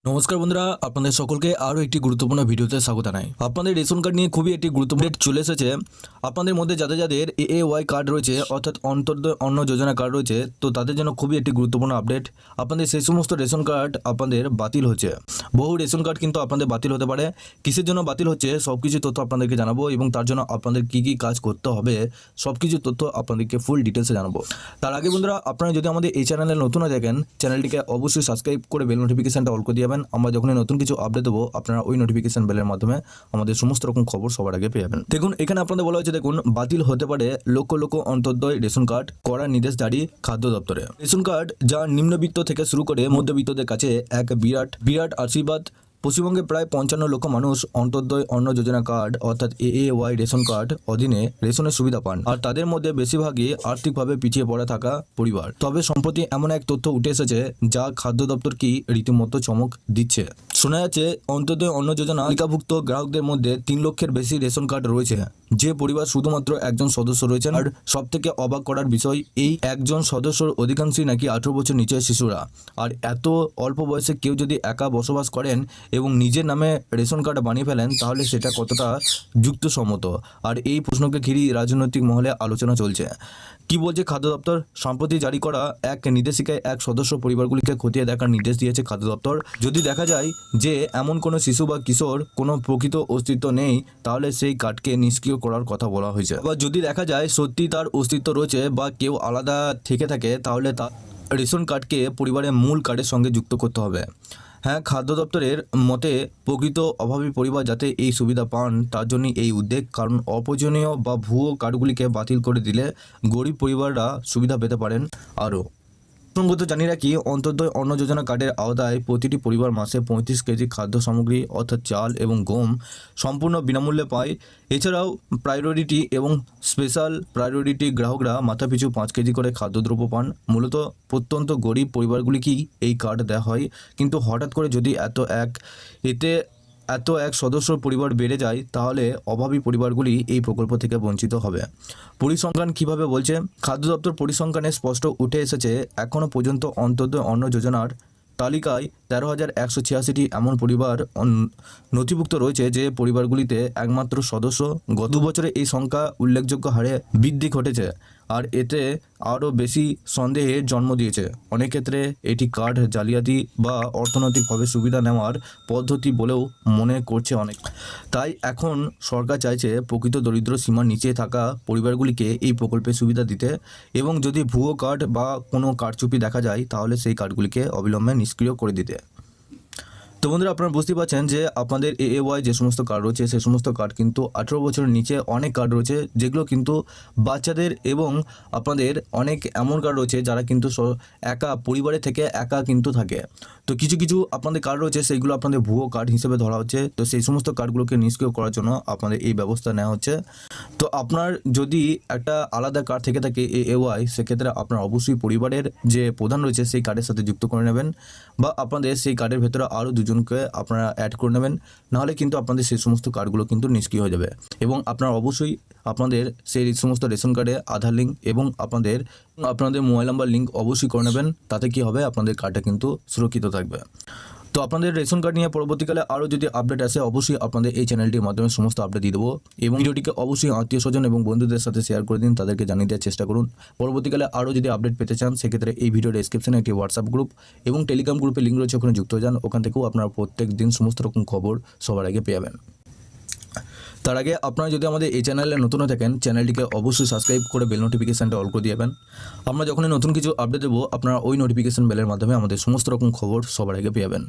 নমস্কার বন্ধুরা, আপনাদের সকলকে আরও একটি গুরুত্বপূর্ণ ভিডিওতে স্বাগত জানাই। আপনাদের রেশন কার্ড নিয়ে খুবই একটি গুরুত্বপূর্ণ আপডেট চলে এসেছে। আপনাদের মধ্যে যাদের যাদের এএওয়াই কার্ড রয়েছে অর্থাৎ অন্তর্দয় অন্ন যোজনা কার্ড রয়েছে, তো তাদের জন্য খুবই একটি গুরুত্বপূর্ণ আপডেট। আপনাদের সেই সমস্ত রেশন কার্ড আপনাদের বাতিল হচ্ছে। বহু রেশন কার্ড কিন্তু আপনাদের বাতিল হতে পারে। কিসের জন্য বাতিল হচ্ছে সব কিছু তথ্য আপনাদেরকে জানাবো এবং তার জন্য আপনাদের কী কী কাজ করতে হবে সব কিছু তথ্য আপনাদেরকে ফুল ডিটেলসে জানাবো। তার আগে বন্ধুরা, আপনারা যদি আমাদের এই চ্যানেলে নতুন হয়ে থাকেন, চ্যানেলটিকে অবশ্যই সাবস্ক্রাইব করে বেল নোটিফিকেশনটা অল করে দিয়ে যাবেন। আমরা যখনই নতুন কিছু আপডেট দেবো আপনারা ওই নোটিফিকেশন বেলের মাধ্যমে আমাদের সমস্ত রকম খবর সবার আগে পেয়ে যাবেন। দেখুন, এখানে আপনাদের বলা হয়েছে, দেখুন, বাতিল হতে পারে লক্ষ লক্ষ অন্তর্দয় রেশন কার্ড, করার নির্দেশ জারি খাদ্য দপ্তরে। রেশন কার্ড যা নিম্নবিত্ত থেকে শুরু করে মধ্যবিত্তদের কাছে এক বিরাট আশীর্বাদ। পশ্চিমবঙ্গে প্রায় 55 লক্ষ মানুষ অন্তর্দয় অন্ন যোজনা কার্ড অর্থাৎ এএওয়াই রেশন কার্ড অধীনে রেশনের সুবিধা পান, আর তাদের মধ্যে বেশিরভাগই আর্থিকভাবে পিছিয়ে পড়া থাকা পরিবার। তবে সম্প্রতি এমন এক তথ্য উঠে এসেছে যা খাদ্য দপ্তর কি রীতিমতো চমক দিচ্ছে। শোনা যাচ্ছে অন্তর্দয় অন্ন যোজনা তালিকাভুক্ত গ্রাহকদের মধ্যে 3 লক্ষের বেশি রেশন কার্ড রয়েছে, যে পরিবার শুধুমাত্র একজন সদস্য রয়েছেন। আর সব থেকে অবাক করার বিষয়, এই একজন সদস্যর অধিকাংশই নাকি 18 বছর নিচের শিশুরা। আর এত অল্প বয়সে কেউ যদি একা বসবাস করেন এবং নিজের নামে রেশন কার্ড বানিয়ে ফেলেন, তাহলে সেটা কতটা যুক্তিসম্মত। আর এই প্রশ্নকে ঘিরে রাজনৈতিক মহলে আলোচনা চলছে। কি বলছে খাদ্য দপ্তর? সম্প্রতি জারি করা এক নির্দেশিকায় এক সদস্য পরিবারগুলিকে খতিয়ে দেখার নির্দেশ দিয়েছে খাদ্য দপ্তর। যদি দেখা যায় যে এমন কোনো শিশু বা কিশোর কোনো প্রকৃত অস্তিত্ব নেই, তাহলে সেই কার্ডকে নিষ্ক্রিয় করার কথা বলা হয়েছে। আবার যদি দেখা যায় সত্যি তার অস্তিত্ব রয়েছে বা কেউ আলাদা থেকে থাকে, তাহলে তার রেশন কার্ডকে পরিবারের মূল কার্ডের সঙ্গে যুক্ত করতে হবে। হ্যাঁ, খাদ্য দপ্তরের মতে প্রকৃত অভাবী পরিবার যাতে এই সুবিধা পান তার জন্যই এই উদ্যোগ। কারণ অপ্রয়োজনীয় বা ভুয়ো কার্ডগুলিকে বাতিল করে দিলে গরিব পরিবাররা সুবিধা পেতে পারেন। আরও প্রসঙ্গত জানিয়ে রাখি, অন্তর্দয় অন্ন যোজনা কার্ডের আওতায় প্রতিটি পরিবার মাসে 35 কেজি খাদ্য সামগ্রী অর্থাৎ চাল এবং গম সম্পূর্ণ বিনামূল্যে পায়। এছাড়াও প্রায়োরিটি এবং স্পেশাল প্রায়োরিটি গ্রাহকরা মাথাপিছু 5 কেজি করে খাদ্যদ্রব্য পান। মূলত প্রত্যন্ত গরিব পরিবারগুলিকেই এই কার্ড দেওয়া হয়। কিন্তু হঠাৎ করে যদি এত এক সদস্য পরিবার বেড়ে যায়, তাহলে অভাবী পরিবারগুলি এই প্রকল্প থেকে বঞ্চিত হবে। পরিসংখ্যান কিভাবে বলছে? খাদ্য দপ্তর পরিসংখ্যানে স্পষ্ট উঠে এসেছে, এখনও পর্যন্ত অন্তর্দয় অন্ন যোজনার তালিকায় 13,186টি এমন পরিবার নথিভুক্ত রয়েছে যে পরিবারগুলিতে একমাত্র সদস্য। গত বছরে এই সংখ্যা উল্লেখযোগ্য হারে বৃদ্ধি ঘটেছে, আর এতে আরও বেশি সন্দেহের জন্ম দিয়েছে। অনেক ক্ষেত্রে এটি কার্ড জালিয়াতি বা অর্থনৈতিকভাবে সুবিধা নেওয়ার পদ্ধতি বলেও মনে করছে অনেক। তাই এখন সরকার চাইছে প্রকৃত দরিদ্র সীমার নিচে থাকা পরিবারগুলিকে এই প্রকল্পের সুবিধা দিতে, এবং যদি ভুয়ো কার্ড বা কোনো কারচুপি দেখা যায়, তাহলে সেই কার্ডগুলিকে অবিলম্বে নিষ্ক্রিয় করে দিতে। তো বন্ধুরা, আপনারা বুঝতে পারছেন যে আপনাদের এএওয়াই যে সমস্ত কার্ড রয়েছে সেই সমস্ত কার্ড কিন্তু 18 বছরের নিচে অনেক কার্ড রয়েছে, যেগুলো কিন্তু বাচ্চাদের, এবং আপনাদের অনেক এমন কার্ড রয়েছে যারা কিন্তু একা পরিবারের থেকে একা কিন্তু থাকে। তো কিছু কিছু আপনাদের কার্ড রয়েছে সেইগুলো আপনাদের ভুয়ো কার্ড হিসেবে ধরা হচ্ছে। তো সেই সমস্ত কার্ডগুলোকে নিষ্ক্রিয় করার জন্য আপনাদের এই ব্যবস্থা নেওয়া হচ্ছে। তো আপনার যদি একটা আলাদা কার্ড থেকে থাকে এএওয়াই, সেক্ষেত্রে আপনার অবশ্যই পরিবারের যে প্রধান রয়েছে সেই কার্ডের সাথে যুক্ত করে নেবেন, বা আপনাদের সেই কার্ডের ভেতরে আরও দুজনকে আপনারা অ্যাড করে নেবেন। নাহলে কিন্তু আপনাদের সেই সমস্ত কার্ডগুলো কিন্তু নিষ্ক্রিয় হয়ে যাবে। এবং আপনারা অবশ্যই আপনাদের সেই সমস্ত রেশন কার্ডে আধার লিঙ্ক এবং আপনাদের মোবাইল নাম্বার লিঙ্ক অবশ্যই করে নেবেন। তাতে কি হবে, আপনাদের কার্ডটা কিন্তু সুরক্ষিত থাকবে। তো আপনাদের রেশন কার্ড নিয়ে পরবর্তীকালে আরও যদি আপডেট আসে, অবশ্যই আপনাদের এই চ্যানেলটির মাধ্যমে সমস্ত আপডেট দিয়ে দেবো। এবং ভিডিওটিকে অবশ্যই আত্মীয় স্বজন এবং বন্ধুদের সাথে শেয়ার করে দিন, তাদেরকে জানিয়ে দেওয়ার চেষ্টা করুন। পরবর্তীকালে আরও যদি আপডেট পেতে চান, সেক্ষেত্রে এই ভিডিও ডেসক্রিপশনে একটি হোয়াটসঅ্যাপ গ্রুপ এবং টেলিগ্রাম গ্রুপের লিঙ্ক রয়েছে, ওখানে যুক্ত হয়ে যান। ওখান থেকেও আপনারা প্রত্যেক দিন সমস্ত রকম খবর সবার আগে পেয়ে যাবেন। তার আগে আপনারা যদি আমাদের এই চ্যানেলে নতুন হয়ে থাকেন, চ্যানেলটিকে অবশ্যই সাবস্ক্রাইব করে বেল নোটিফিকেশানটা অল করে দিয়ে যাবেন। আমরা যখনই নতুন কিছু আপডেট দেবো, আপনারা ওই নোটিফিকেশান বেলের মাধ্যমে আমাদের সমস্ত রকম খবর সবার আগে পেয়ে যাবেন।